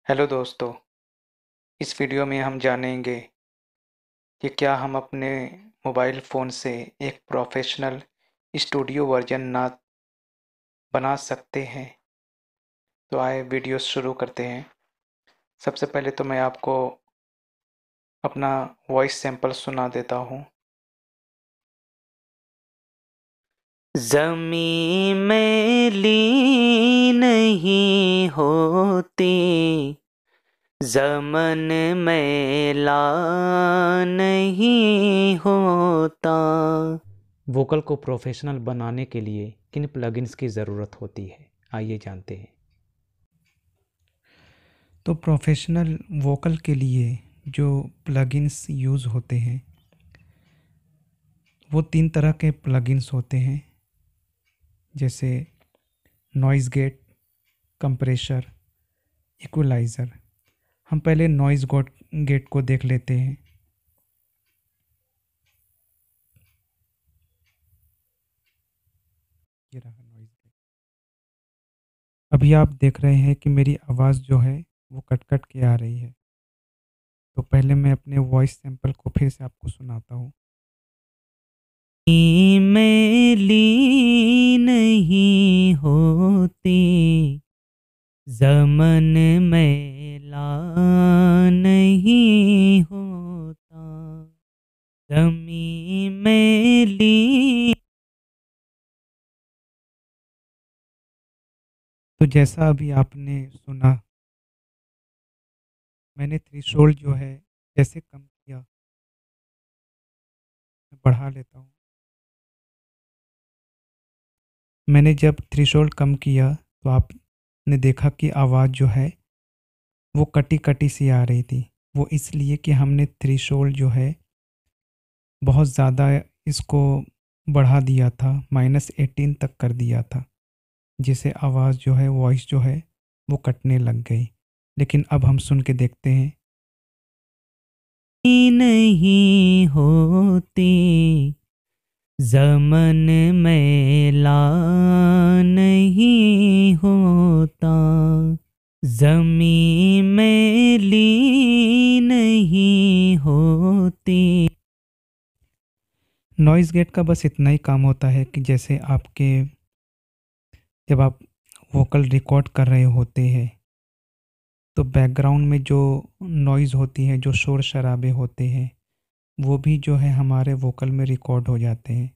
Hello दोस्तों, इस video में हम जानेंगे कि क्या हम अपने मोबाइल फ़ोन से एक प्रोफेशनल स्टूडियो वर्जन नाद बना सकते हैं। तो आए वीडियो शुरू करते हैं। सबसे पहले तो मैं आपको अपना वॉइस सैंपल सुना देता हूँ। ज़मीं में ली नहीं होती, ज़मन मैला नहीं होता। वोकल को प्रोफेशनल बनाने के लिए किन प्लगइन्स की ज़रूरत होती है, आइए जानते हैं। तो प्रोफेशनल वोकल के लिए जो प्लगइन्स यूज़ होते हैं वो 3 तरह के प्लगइन्स होते हैं, जैसे नॉइज़ गेट, कंप्रेशर, इक्वलाइज़र। हम पहले नॉइज़ गेट को देख लेते हैं। ये रहा नॉइज़ गेट। अभी आप देख रहे हैं कि मेरी आवाज़ जो है वो कट कट के आ रही है। तो पहले मैं अपने वॉइस सैंपल को फिर से आपको सुनाता हूँ। में ली नहीं होती, ज़मन मैला नहीं होता, ज़मीं मैली। तो जैसा अभी आपने सुना, मैंने थ्रेशोल्ड जो है जैसे कम किया, मैं बढ़ा लेता हूँ। मैंने जब थ्रेशोल्ड कम किया तो आपने देखा कि आवाज़ जो है वो कटी कटी सी आ रही थी। वो इसलिए कि हमने थ्रेशोल्ड जो है बहुत ज़्यादा इसको बढ़ा दिया था, -18 तक कर दिया था, जिससे आवाज़ जो है, वॉइस जो है वो कटने लग गई। लेकिन अब हम सुन के देखते हैं। नहीं होती, ज़मन मैला नहीं होता, ज़मीं मैली नहीं होती। नॉइज़ गेट का बस इतना ही काम होता है कि जैसे आपके जब आप वोकल रिकॉर्ड कर रहे होते हैं तो बैकग्राउंड में जो नॉइज़ होती है, जो शोर शराबे होते हैं, वो भी जो है हमारे वोकल में रिकॉर्ड हो जाते हैं।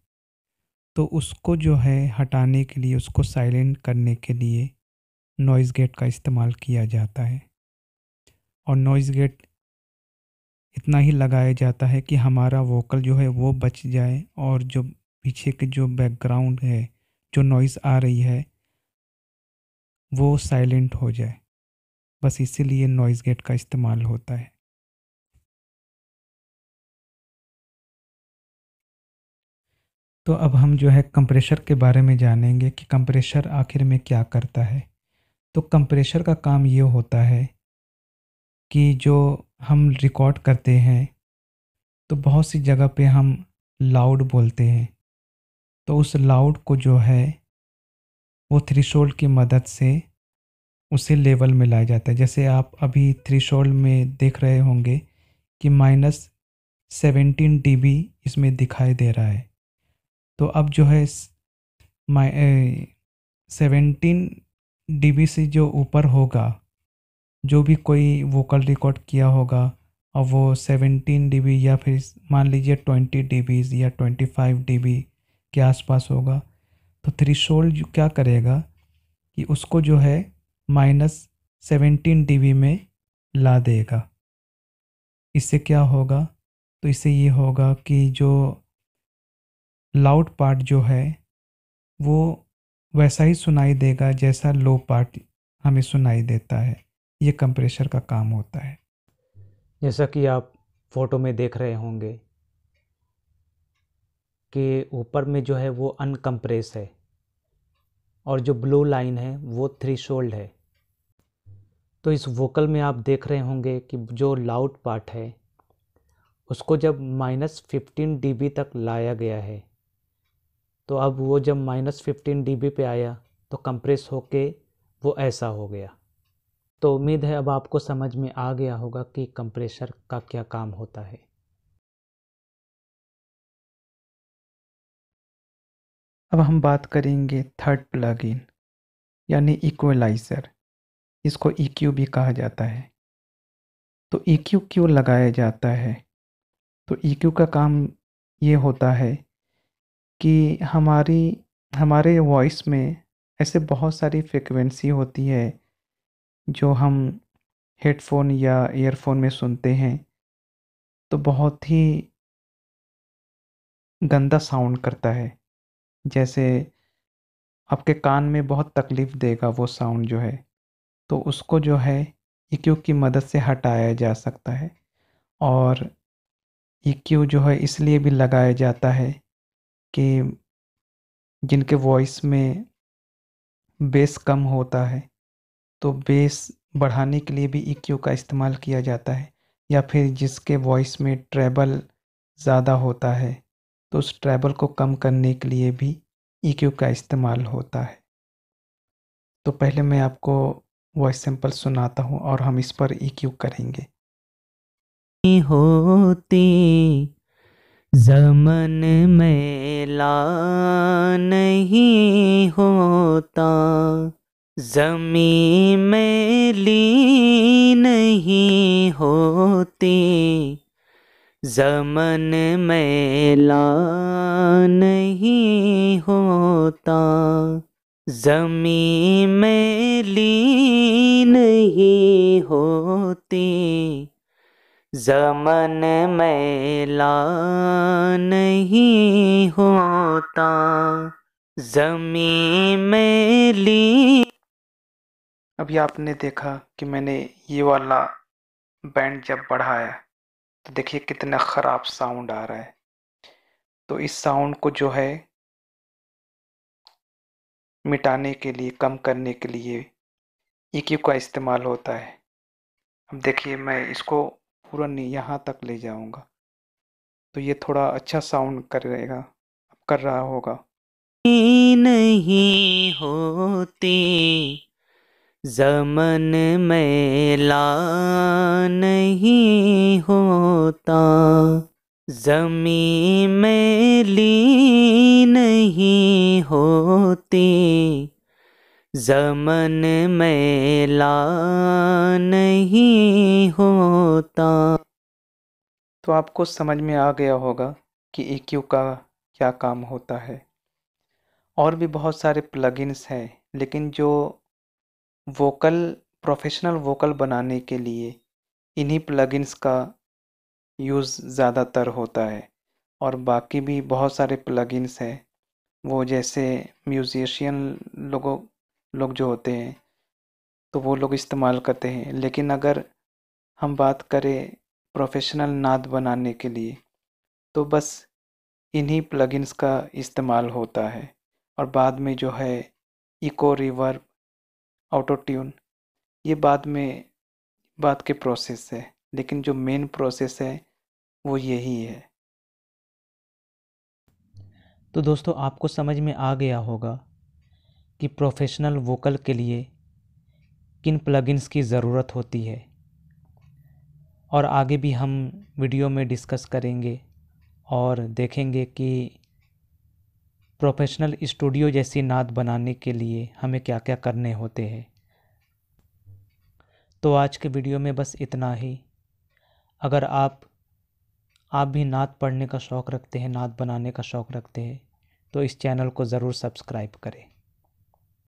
तो उसको जो है हटाने के लिए, उसको साइलेंट करने के लिए नॉइज़ गेट का इस्तेमाल किया जाता है। और नॉइज़ गेट इतना ही लगाया जाता है कि हमारा वोकल जो है वो बच जाए और जो पीछे के जो बैकग्राउंड है, जो नॉइज़ आ रही है, वो साइलेंट हो जाए। बस इसीलिए नॉइज़ गेट का इस्तेमाल होता है। तो अब हम जो है कंप्रेशर के बारे में जानेंगे कि कंप्रेशर आखिर में क्या करता है। तो कंप्रेशर का काम ये होता है कि जो हम रिकॉर्ड करते हैं तो बहुत सी जगह पे हम लाउड बोलते हैं, तो उस लाउड को जो है वो थ्रेशोल्ड की मदद से उसे लेवल में लाया जाता है। जैसे आप अभी थ्रेशोल्ड में देख रहे होंगे कि -17 dB इसमें दिखाई दे रहा है। तो अब जो है 17 dB से जो ऊपर होगा, जो भी कोई वोकल रिकॉर्ड किया होगा, और वो 17 dB या फिर मान लीजिए 20 dB या 25 dB के आसपास होगा, तो थ्रेशोल्ड क्या करेगा कि उसको जो है -17 dB में ला देगा। इससे क्या होगा? तो इससे ये होगा कि जो लाउड पार्ट जो है वो वैसा ही सुनाई देगा जैसा लो पार्ट हमें सुनाई देता है। ये कंप्रेशर का काम होता है। जैसा कि आप फ़ोटो में देख रहे होंगे कि ऊपर में जो है वो अनकम्प्रेस है और जो ब्लू लाइन है वो थ्रेशोल्ड है। तो इस वोकल में आप देख रहे होंगे कि जो लाउड पार्ट है उसको जब -15 dB तक लाया गया है, तो अब वो जब -15 dB पे आया तो कंप्रेस होके वो ऐसा हो गया। तो उम्मीद है अब आपको समझ में आ गया होगा कि कंप्रेसर का क्या काम होता है। अब हम बात करेंगे थर्ड प्लगइन यानी इक्वलाइज़र। इसको EQ भी कहा जाता है। तो EQ क्यों लगाया जाता है? तो EQ का काम ये होता है कि हमारे वॉइस में ऐसे बहुत सारी फ्रिक्वेंसी होती है जो हम हेडफोन या ईयरफोन में सुनते हैं तो बहुत ही गंदा साउंड करता है। जैसे आपके कान में बहुत तकलीफ़ देगा वो साउंड जो है, तो उसको जो है EQ की मदद से हटाया जा सकता है। और EQ जो है इसलिए भी लगाया जाता है कि जिनके वॉइस में बेस कम होता है तो बेस बढ़ाने के लिए भी EQ का इस्तेमाल किया जाता है, या फिर जिसके वॉइस में ट्रेबल ज़्यादा होता है तो उस ट्रेबल को कम करने के लिए भी EQ का इस्तेमाल होता है। तो पहले मैं आपको वॉइस सैंपल सुनाता हूँ और हम इस पर EQ करेंगे। होती ज़मन मेला नहीं होता, ज़मीं मेली नहीं होती, ज़मन मेला नहीं होता, ज़मीं मेली नहीं होती, ज़मन मेला नहीं होता, ज़मीं मेली। अभी आपने देखा कि मैंने ये वाला बैंड जब बढ़ाया तो देखिए कितना ख़राब साउंड आ रहा है। तो इस साउंड को जो है मिटाने के लिए, कम करने के लिए EQ का इस्तेमाल होता है। अब देखिए मैं इसको पूरा यहाँ तक ले जाऊंगा तो ये थोड़ा अच्छा साउंड करेगा, कर रहा होगा। नहीं होती, ज़मन मेला नहीं होता, ज़मीं मेली नहीं होती, ज़मन मेला नहीं होता। तो आपको समझ में आ गया होगा कि EQ का क्या काम होता है। और भी बहुत सारे प्लगइन्स हैं, लेकिन जो वोकल प्रोफेशनल वोकल बनाने के लिए इन्हीं प्लगइन्स का यूज़ ज़्यादातर होता है। और बाकी भी बहुत सारे प्लगइन्स हैं, वो जैसे म्यूजिशियन लोग जो होते हैं तो वो लोग इस्तेमाल करते हैं। लेकिन अगर हम बात करें प्रोफेशनल नाद बनाने के लिए तो बस इन्हीं प्लगइन्स का इस्तेमाल होता है। और बाद में जो है इको, रिवर्ब, ऑटो ट्यून, ये बाद के प्रोसेस है, लेकिन जो मेन प्रोसेस है वो यही है। तो दोस्तों आपको समझ में आ गया होगा कि प्रोफेशनल वोकल के लिए किन प्लगइन्स की ज़रूरत होती है, और आगे भी हम वीडियो में डिस्कस करेंगे और देखेंगे कि प्रोफेशनल स्टूडियो जैसी नाद बनाने के लिए हमें क्या क्या करने होते हैं। तो आज के वीडियो में बस इतना ही। अगर आप भी नाद पढ़ने का शौक़ रखते हैं, नाद बनाने का शौक़ रखते हैं, तो इस चैनल को ज़रूर सब्सक्राइब करें।